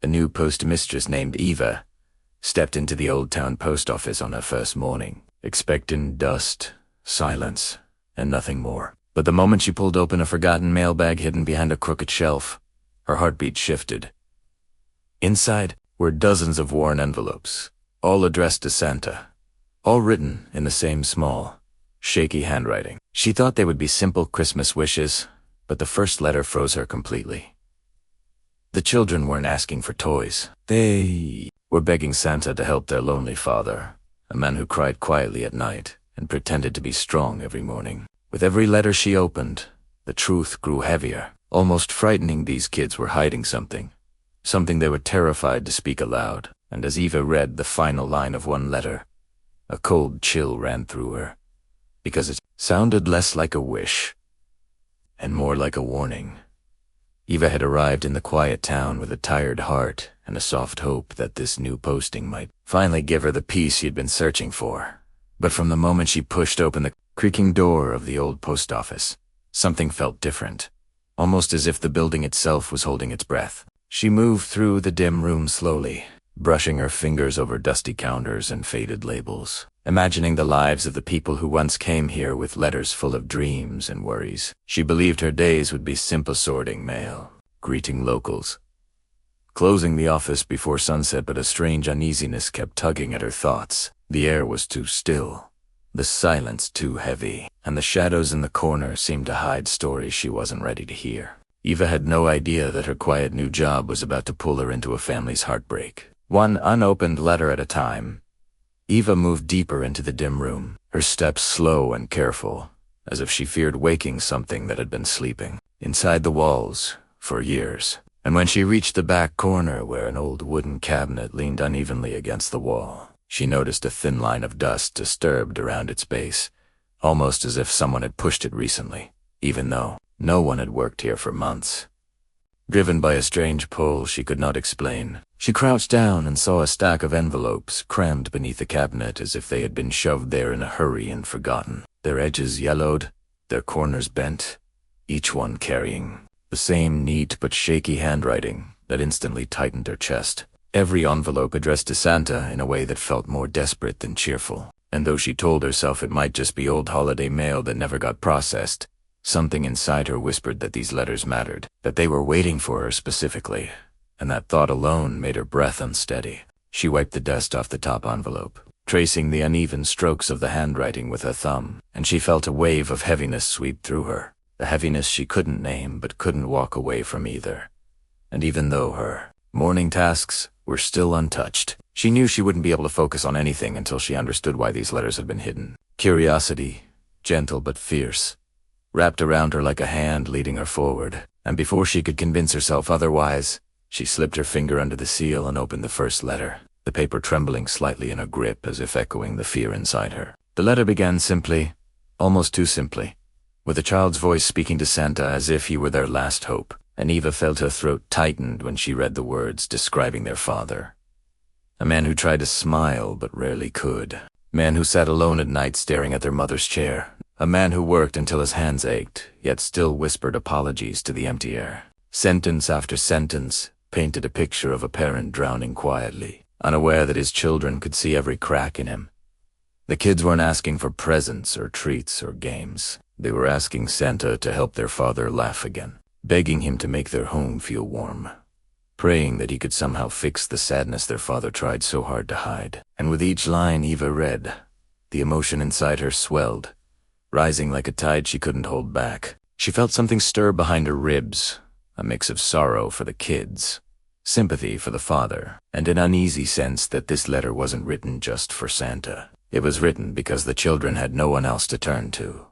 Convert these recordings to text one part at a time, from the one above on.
A new postmistress named Eva stepped into the old town post office on her first morning, expecting dust, silence, and nothing more. But the moment she pulled open a forgotten mailbag hidden behind a crooked shelf, her heartbeat shifted. Inside were dozens of worn envelopes, all addressed to Santa, all written in the same small, shaky handwriting. She thought they would be simple Christmas wishes, but the first letter froze her completely. The children weren't asking for toys. They were begging Santa to help their lonely father, a man who cried quietly at night and pretended to be strong every morning. With every letter she opened, the truth grew heavier, almost frightening. These kids were hiding something they were terrified to speak aloud. And as Eva read the final line of one letter, a cold chill ran through her, because it sounded less like a wish and more like a warning. Eva had arrived in the quiet town with a tired heart and a soft hope that this new posting might finally give her the peace she had been searching for. But from the moment she pushed open the creaking door of the old post office, something felt different, almost as if the building itself was holding its breath. She moved through the dim room slowly, brushing her fingers over dusty counters and faded labels, imagining the lives of the people who once came here with letters full of dreams and worries. She believed her days would be simple sorting mail, greeting locals, closing the office before sunset, but a strange uneasiness kept tugging at her thoughts. The air was too still, the silence too heavy, and the shadows in the corner seemed to hide stories she wasn't ready to hear. Eva had no idea that her quiet new job was about to pull her into a family's heartbreak. One unopened letter at a time, Eva moved deeper into the dim room, her steps slow and careful, as if she feared waking something that had been sleeping inside the walls for years. And when she reached the back corner where an old wooden cabinet leaned unevenly against the wall, she noticed a thin line of dust disturbed around its base, almost as if someone had pushed it recently, even though no one had worked here for months. Driven by a strange pull she could not explain, she crouched down and saw a stack of envelopes crammed beneath the cabinet as if they had been shoved there in a hurry and forgotten, their edges yellowed, their corners bent, each one carrying the same neat but shaky handwriting that instantly tightened her chest. Every envelope addressed to Santa in a way that felt more desperate than cheerful, and though she told herself it might just be old holiday mail that never got processed, something inside her whispered that these letters mattered, that they were waiting for her specifically, and that thought alone made her breath unsteady. She wiped the dust off the top envelope, tracing the uneven strokes of the handwriting with her thumb, and she felt a wave of heaviness sweep through her, a heaviness she couldn't name but couldn't walk away from either. And even though her morning tasks were still untouched, she knew she wouldn't be able to focus on anything until she understood why these letters had been hidden. Curiosity, gentle but fierce, wrapped around her like a hand leading her forward, and before she could convince herself otherwise, she slipped her finger under the seal and opened the first letter, the paper trembling slightly in her grip as if echoing the fear inside her. The letter began simply, almost too simply, with a child's voice speaking to Santa as if he were their last hope, and Eva felt her throat tightened when she read the words describing their father. A man who tried to smile but rarely could. A man who sat alone at night staring at their mother's chair. A man who worked until his hands ached, yet still whispered apologies to the empty air. Sentence after sentence painted a picture of a parent drowning quietly, unaware that his children could see every crack in him. The kids weren't asking for presents or treats or games. They were asking Santa to help their father laugh again, begging him to make their home feel warm, praying that he could somehow fix the sadness their father tried so hard to hide. And with each line Eva read, the emotion inside her swelled, rising like a tide she couldn't hold back. She felt something stir behind her ribs, a mix of sorrow for the kids, sympathy for the father, and an uneasy sense that this letter wasn't written just for Santa. It was written because the children had no one else to turn to.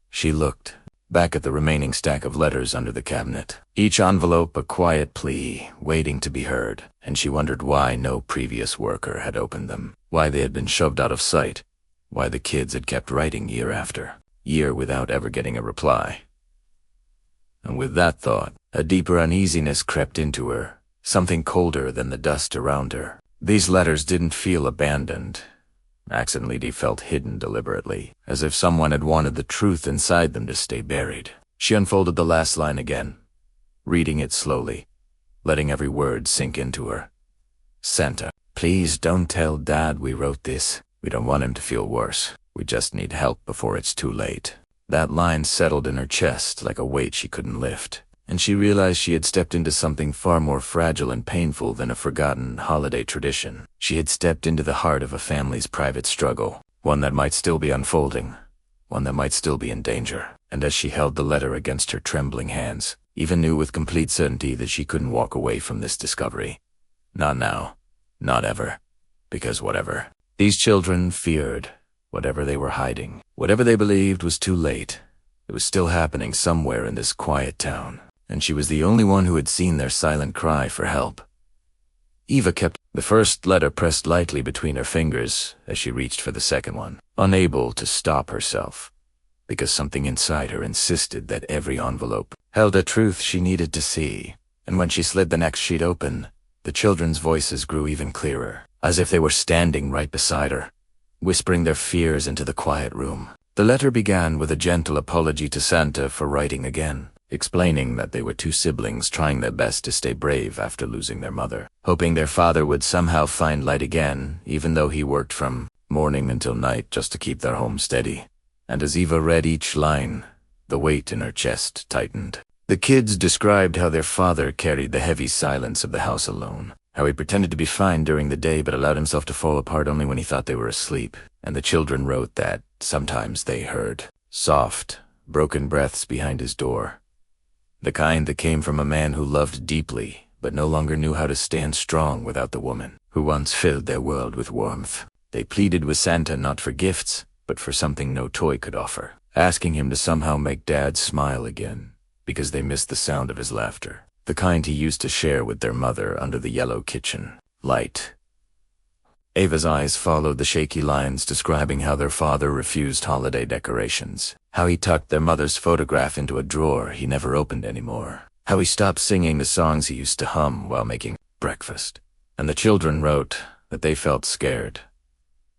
She looked back at the remaining stack of letters under the cabinet, each envelope a quiet plea, waiting to be heard, and she wondered why no previous worker had opened them, why they had been shoved out of sight, why the kids had kept writing year after year without ever getting a reply. And with that thought, a deeper uneasiness crept into her, something colder than the dust around her. These letters didn't feel abandoned. Accidentally, they felt hidden deliberately, as if someone had wanted the truth inside them to stay buried. She unfolded the last line again, reading it slowly, letting every word sink into her. Santa, please don't tell Dad we wrote this. We don't want him to feel worse. We just need help before it's too late. That line settled in her chest like a weight she couldn't lift, and she realized she had stepped into something far more fragile and painful than a forgotten holiday tradition. She had stepped into the heart of a family's private struggle, one that might still be unfolding, one that might still be in danger. And as she held the letter against her trembling hands, Eva knew with complete certainty that she couldn't walk away from this discovery. Not now. Not ever. Because whatever these children feared, whatever they were hiding, whatever they believed was too late, it was still happening somewhere in this quiet town, and she was the only one who had seen their silent cry for help. Eva kept the first letter pressed lightly between her fingers as she reached for the second one, unable to stop herself, because something inside her insisted that every envelope held a truth she needed to see. And when she slid the next sheet open, the children's voices grew even clearer, as if they were standing right beside her, whispering their fears into the quiet room. The letter began with a gentle apology to Santa for writing again, explaining that they were two siblings trying their best to stay brave after losing their mother, hoping their father would somehow find light again, even though he worked from morning until night just to keep their home steady. And as Eva read each line, the weight in her chest tightened. The kids described how their father carried the heavy silence of the house alone, how he pretended to be fine during the day but allowed himself to fall apart only when he thought they were asleep. And the children wrote that sometimes they heard soft, broken breaths behind his door, the kind that came from a man who loved deeply but no longer knew how to stand strong without the woman who once filled their world with warmth. They pleaded with Santa not for gifts, but for something no toy could offer, asking him to somehow make Dad smile again, because they missed the sound of his laughter, the kind he used to share with their mother under the yellow kitchen light. Ava's eyes followed the shaky lines describing how their father refused holiday decorations, how he tucked their mother's photograph into a drawer he never opened anymore, how he stopped singing the songs he used to hum while making breakfast. And the children wrote that they felt scared,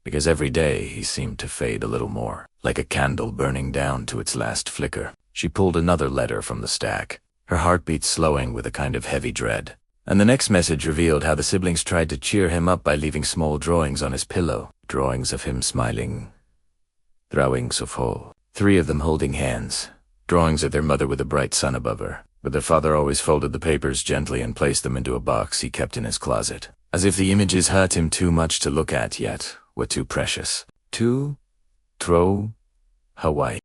because every day he seemed to fade a little more, like a candle burning down to its last flicker. She pulled another letter from the stack, her heartbeat slowing with a kind of heavy dread. And the next message revealed how the siblings tried to cheer him up by leaving small drawings on his pillow, drawings of him smiling, drawings of whole, 3 of them holding hands, drawings of their mother with a bright sun above her. But their father always folded the papers gently and placed them into a box he kept in his closet, as if the images hurt him too much to look at yet were too precious. Hawaii.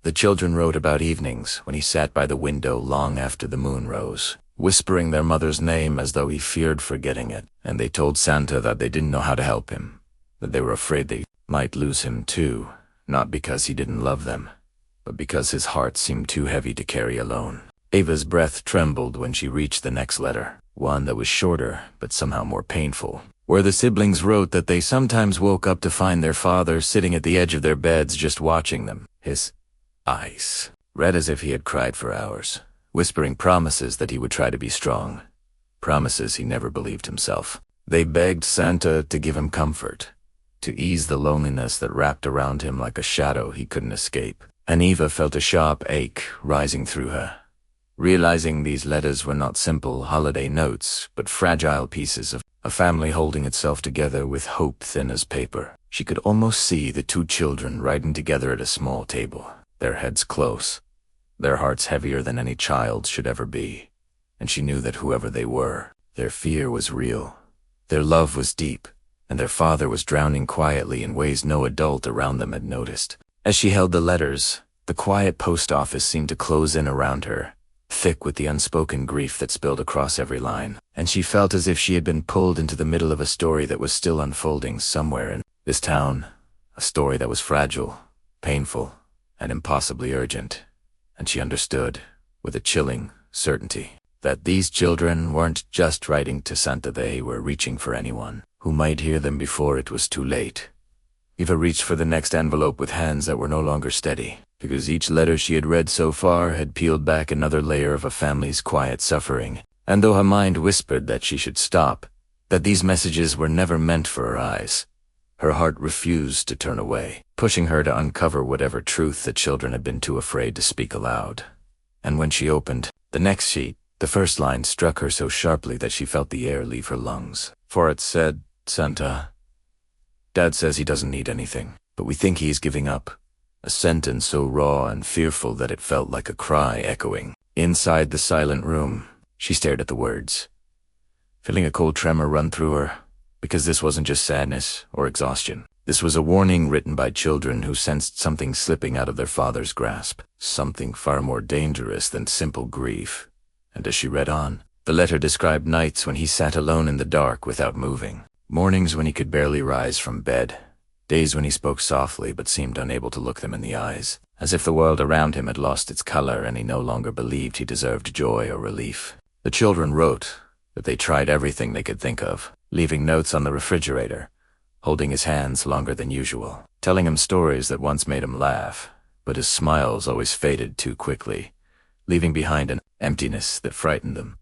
The children wrote about evenings when he sat by the window long after the moon rose, whispering their mother's name as though he feared forgetting it. And they told Santa that they didn't know how to help him, that they were afraid they might lose him too, not because he didn't love them, but because his heart seemed too heavy to carry alone. Ava's breath trembled when she reached the next letter, one that was shorter but somehow more painful, where the siblings wrote that they sometimes woke up to find their father sitting at the edge of their beds just watching them, his eyes red as if he had cried for hours, whispering promises that he would try to be strong, promises he never believed himself. They begged Santa to give him comfort, to ease the loneliness that wrapped around him like a shadow he couldn't escape. And Eva felt a sharp ache rising through her, realizing these letters were not simple holiday notes, but fragile pieces of a family holding itself together with hope thin as paper. She could almost see the 2 children writing together at a small table, their heads close, their hearts heavier than any child's should ever be. And she knew that whoever they were, their fear was real, their love was deep, and their father was drowning quietly in ways no adult around them had noticed. As she held the letters, the quiet post office seemed to close in around her, thick with the unspoken grief that spilled across every line, and she felt as if she had been pulled into the middle of a story that was still unfolding somewhere in this town, a story that was fragile, painful, and impossibly urgent. And she understood, with a chilling certainty, that these children weren't just writing to Santa, they were reaching for anyone who might hear them before it was too late. Eva reached for the next envelope with hands that were no longer steady, because each letter she had read so far had peeled back another layer of a family's quiet suffering. And though her mind whispered that she should stop, that these messages were never meant for her eyes, her heart refused to turn away, pushing her to uncover whatever truth the children had been too afraid to speak aloud. And when she opened the next sheet, The first line struck her so sharply that she felt the air leave her lungs. For it said, "Santa, Dad says he doesn't need anything, but we think he's giving up." A sentence so raw and fearful that it felt like a cry echoing. Inside the silent room, she stared at the words, feeling a cold tremor run through her, because this wasn't just sadness or exhaustion. This was a warning written by children who sensed something slipping out of their father's grasp, something far more dangerous than simple grief. And as she read on, the letter described nights when he sat alone in the dark without moving, mornings when he could barely rise from bed, days when he spoke softly but seemed unable to look them in the eyes, as if the world around him had lost its color and he no longer believed he deserved joy or relief. The children wrote that they tried everything they could think of, leaving notes on the refrigerator, holding his hands longer than usual, telling him stories that once made him laugh, but his smiles always faded too quickly, leaving behind an emptiness that frightened them.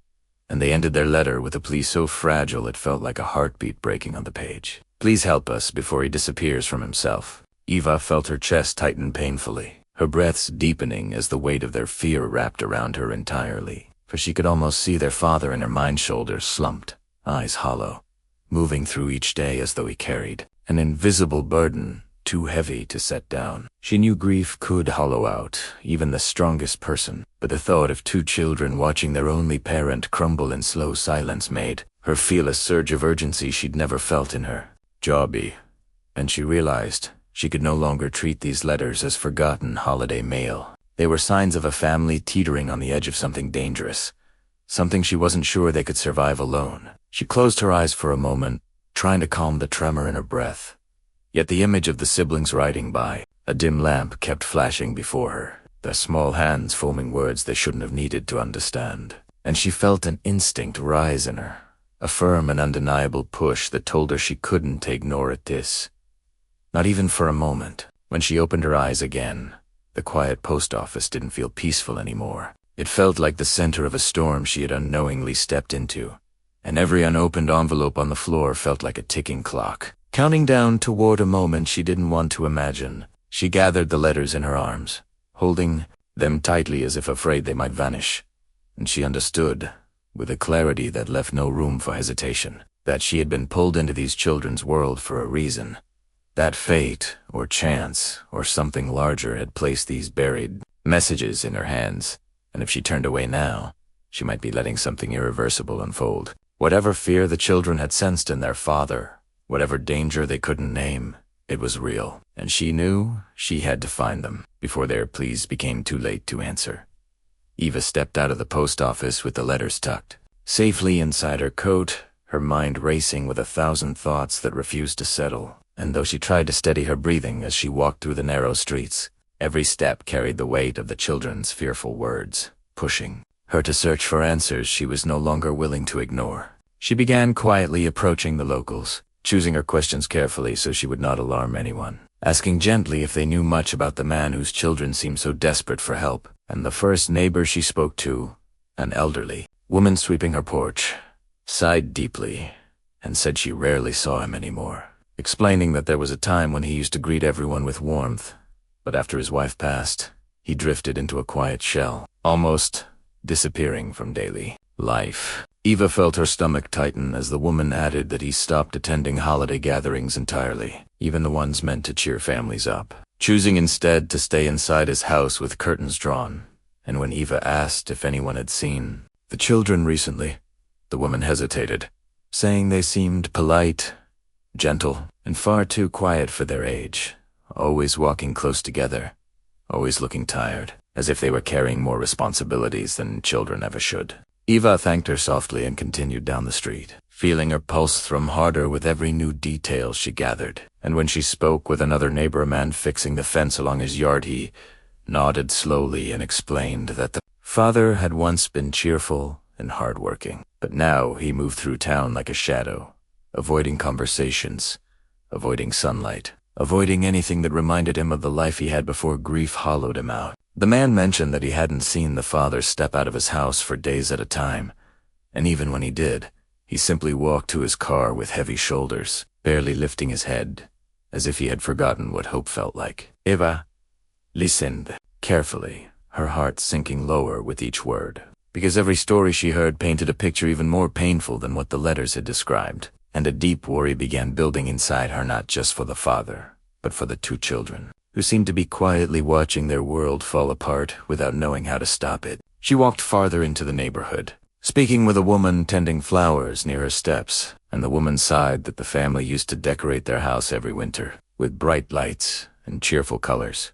And they ended their letter with a plea so fragile it felt like a heartbeat breaking on the page. "Please help us before he disappears from himself." Eva felt her chest tighten painfully, her breaths deepening as the weight of their fear wrapped around her entirely. For she could almost see their father in her mind, shoulders slumped, eyes hollow, moving through each day as though he carried an invisible burden too heavy to set down. She knew grief could hollow out even the strongest person, but the thought of two children watching their only parent crumble in slow silence made her feel a surge of urgency she'd never felt in her jobby, and she realized she could no longer treat these letters as forgotten holiday mail. They were signs of a family teetering on the edge of something dangerous, something she wasn't sure they could survive alone. She closed her eyes for a moment, trying to calm the tremor in her breath. Yet the image of the siblings riding by, a dim lamp kept flashing before her, their small hands foaming words they shouldn't have needed to understand. And she felt an instinct rise in her, a firm and undeniable push that told her she couldn't ignore this. Not even for a moment. When she opened her eyes again, the quiet post office didn't feel peaceful anymore. It felt like the center of a storm she had unknowingly stepped into, and every unopened envelope on the floor felt like a ticking clock, counting down toward a moment she didn't want to imagine. She gathered the letters in her arms, holding them tightly as if afraid they might vanish, and she understood, with a clarity that left no room for hesitation, that she had been pulled into these children's world for a reason. That fate, or chance, or something larger had placed these buried messages in her hands, and if she turned away now, she might be letting something irreversible unfold. Whatever fear the children had sensed in their father, whatever danger they couldn't name, it was real, and she knew she had to find them before their pleas became too late to answer. Eva stepped out of the post office with the letters tucked safely inside her coat, her mind racing with 1,000 thoughts that refused to settle. And though she tried to steady her breathing as she walked through the narrow streets, every step carried the weight of the children's fearful words, pushing her to search for answers she was no longer willing to ignore. She began quietly approaching the locals, choosing her questions carefully so she would not alarm anyone, asking gently if they knew much about the man whose children seemed so desperate for help. And the first neighbor she spoke to, an elderly woman sweeping her porch, sighed deeply and said she rarely saw him anymore, explaining that there was a time when he used to greet everyone with warmth, but after his wife passed, he drifted into a quiet shell, almost disappearing from daily life. Eva felt her stomach tighten as the woman added that he stopped attending holiday gatherings entirely, even the ones meant to cheer families up, choosing instead to stay inside his house with curtains drawn. And when Eva asked if anyone had seen the children recently, the woman hesitated, saying they seemed polite, gentle, and far too quiet for their age, always walking close together, always looking tired, as if they were carrying more responsibilities than children ever should. Eva thanked her softly and continued down the street, feeling her pulse thrum harder with every new detail she gathered. And when she spoke with another neighbor, a man fixing the fence along his yard, he nodded slowly and explained that the father had once been cheerful and hardworking, but now he moved through town like a shadow, avoiding conversations, avoiding sunlight, avoiding anything that reminded him of the life he had before grief hollowed him out. The man mentioned that he hadn't seen the father step out of his house for days at a time, and even when he did, he simply walked to his car with heavy shoulders, barely lifting his head, as if he had forgotten what hope felt like. Eva listened carefully, her heart sinking lower with each word. because every story she heard painted a picture even more painful than what the letters had described, and a deep worry began building inside her, not just for the father, but for the two children, who seemed to be quietly watching their world fall apart without knowing how to stop it. She walked farther into the neighborhood, speaking with a woman tending flowers near her steps, and the woman sighed that the family used to decorate their house every winter with bright lights and cheerful colors.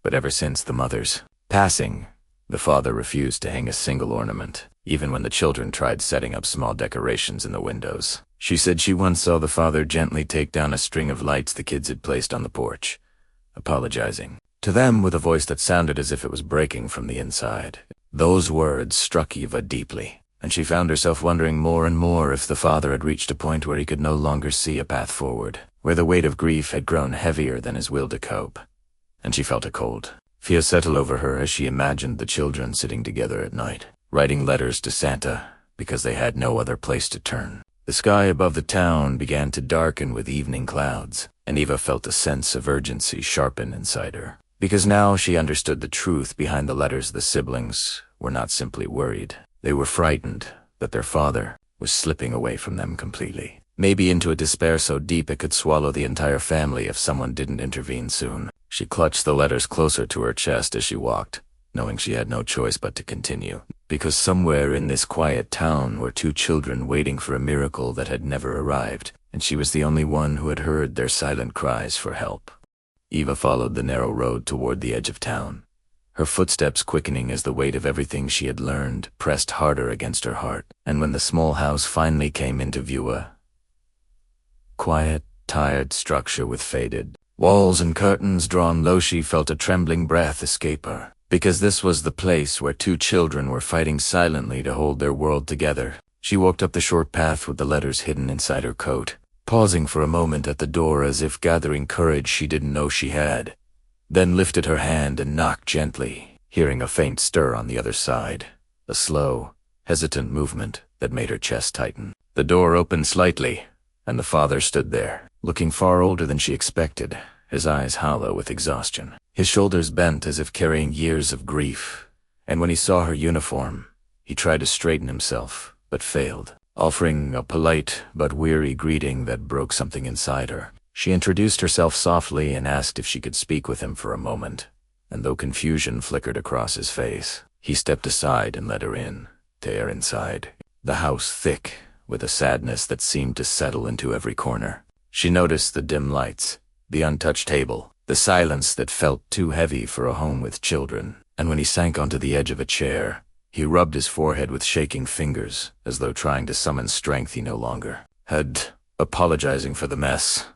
But ever since the mother's passing, the father refused to hang a single ornament, even when the children tried setting up small decorations in the windows. She said she once saw the father gently take down a string of lights the kids had placed on the porch, apologizing to them with a voice that sounded as if it was breaking from the inside. Those words struck Eva deeply, and she found herself wondering more and more if the father had reached a point where he could no longer see a path forward, where the weight of grief had grown heavier than his will to cope. And she felt a cold fear settle over her as she imagined the children sitting together at night, writing letters to Santa because they had no other place to turn. The sky above the town began to darken with evening clouds, and Eva felt a sense of urgency sharpen inside her, because now she understood the truth behind the letters. The siblings were not simply worried. They were frightened that their father was slipping away from them completely, maybe into a despair so deep it could swallow the entire family if someone didn't intervene soon. She clutched the letters closer to her chest as she walked, knowing she had no choice but to continue, because somewhere in this quiet town were two children waiting for a miracle that had never arrived, and she was the only one who had heard their silent cries for help. Eva followed the narrow road toward the edge of town, her footsteps quickening as the weight of everything she had learned pressed harder against her heart. And when the small house finally came into view, a quiet, tired structure with faded walls and curtains drawn low, she felt a trembling breath escape her, because this was the place where two children were fighting silently to hold their world together. She walked up the short path with the letters hidden inside her coat, pausing for a moment at the door as if gathering courage she didn't know she had, then lifted her hand and knocked gently, hearing a faint stir on the other side, a slow, hesitant movement that made her chest tighten. The door opened slightly, and the father stood there, looking far older than she expected, his eyes hollow with exhaustion, his shoulders bent as if carrying years of grief. And when he saw her uniform, he tried to straighten himself, but failed, offering a polite but weary greeting that broke something inside her. She introduced herself softly and asked if she could speak with him for a moment, and though confusion flickered across his face, he stepped aside and let her in, there inside, the house thick with a sadness that seemed to settle into every corner. She noticed the dim lights, the untouched table, the silence that felt too heavy for a home with children, and when he sank onto the edge of a chair, he rubbed his forehead with shaking fingers, as though trying to summon strength he no longer had, apologizing for the mess,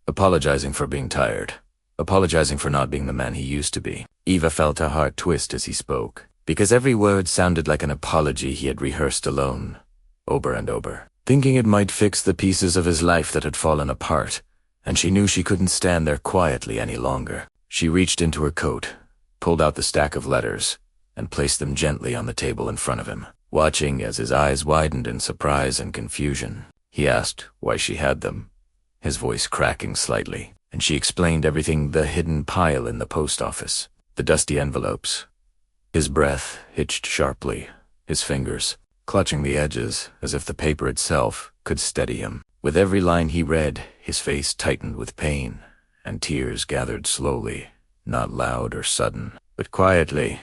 apologizing for being tired, apologizing for not being the man he used to be. Eva felt her heart twist as he spoke, because every word sounded like an apology he had rehearsed alone, over and over, thinking it might fix the pieces of his life that had fallen apart, and she knew she couldn't stand there quietly any longer. She reached into her coat, pulled out the stack of letters, and placed them gently on the table in front of him, watching as his eyes widened in surprise and confusion. He asked why she had them, his voice cracking slightly, and she explained everything: the hidden pile in the post office, the dusty envelopes. His breath hitched sharply, his fingers clutching the edges as if the paper itself could steady him. With every line he read, his face tightened with pain, and tears gathered slowly, not loud or sudden, but quietly,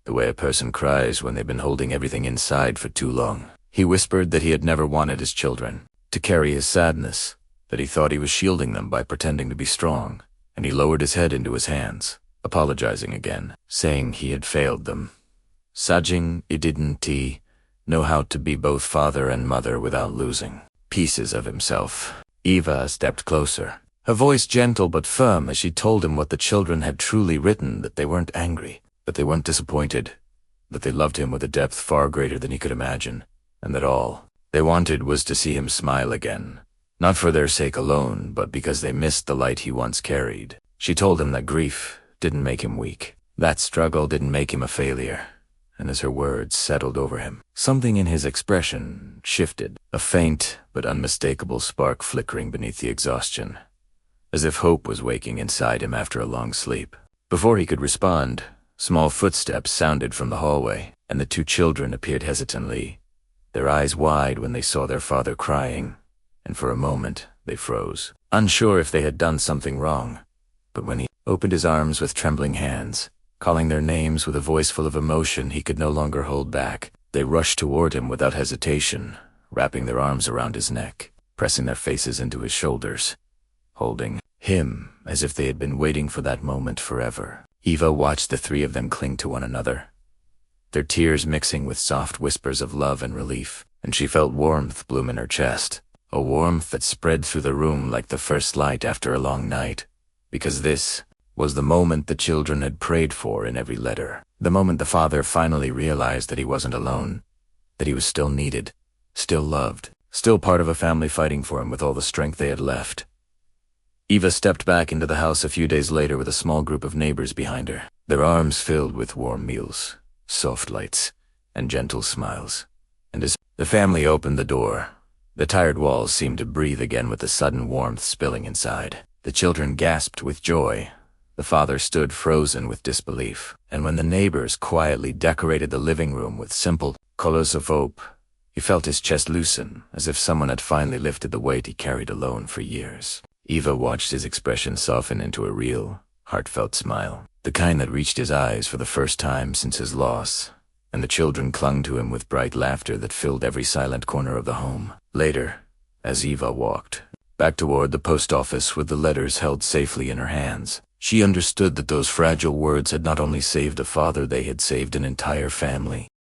the way a person cries when they've been holding everything inside for too long. He whispered that he had never wanted his children to carry his sadness, that he thought he was shielding them by pretending to be strong, and he lowered his head into his hands, apologizing again, saying he had failed them. Sajing I didn't know how to be both father and mother without losing pieces of himself. Eva stepped closer, her voice gentle but firm as she told him what the children had truly written, that they weren't angry, that they weren't disappointed, that they loved him with a depth far greater than he could imagine, and that all they wanted was to see him smile again, not for their sake alone, but because they missed the light he once carried. She told him that grief didn't make him weak, that struggle didn't make him a failure. And as her words settled over him, something in his expression shifted, a faint but unmistakable spark flickering beneath the exhaustion, as if hope was waking inside him after a long sleep. Before he could respond, small footsteps sounded from the hallway, and the two children appeared hesitantly, their eyes wide when they saw their father crying, and for a moment they froze, unsure if they had done something wrong. But when he opened his arms with trembling hands, calling their names with a voice full of emotion he could no longer hold back, they rushed toward him without hesitation, wrapping their arms around his neck, pressing their faces into his shoulders, holding him as if they had been waiting for that moment forever. Eva watched the three of them cling to one another, their tears mixing with soft whispers of love and relief, and she felt warmth bloom in her chest, a warmth that spread through the room like the first light after a long night, because this was the moment the children had prayed for in every letter, the moment the father finally realized that he wasn't alone, that he was still needed, still loved, still part of a family fighting for him with all the strength they had left. Eva stepped back into the house a few days later with a small group of neighbors behind her, their arms filled with warm meals, soft lights, and gentle smiles. And as the family opened the door, the tired walls seemed to breathe again with the sudden warmth spilling inside. The children gasped with joy. The father stood frozen with disbelief. And when the neighbors quietly decorated the living room with simple colors of hope, he felt his chest loosen, as if someone had finally lifted the weight he carried alone for years. Eva watched his expression soften into a real, heartfelt smile, the kind that reached his eyes for the first time since his loss, and the children clung to him with bright laughter that filled every silent corner of the home. Later, as Eva walked back toward the post office with the letters held safely in her hands, she understood that those fragile words had not only saved a father, they had saved an entire family.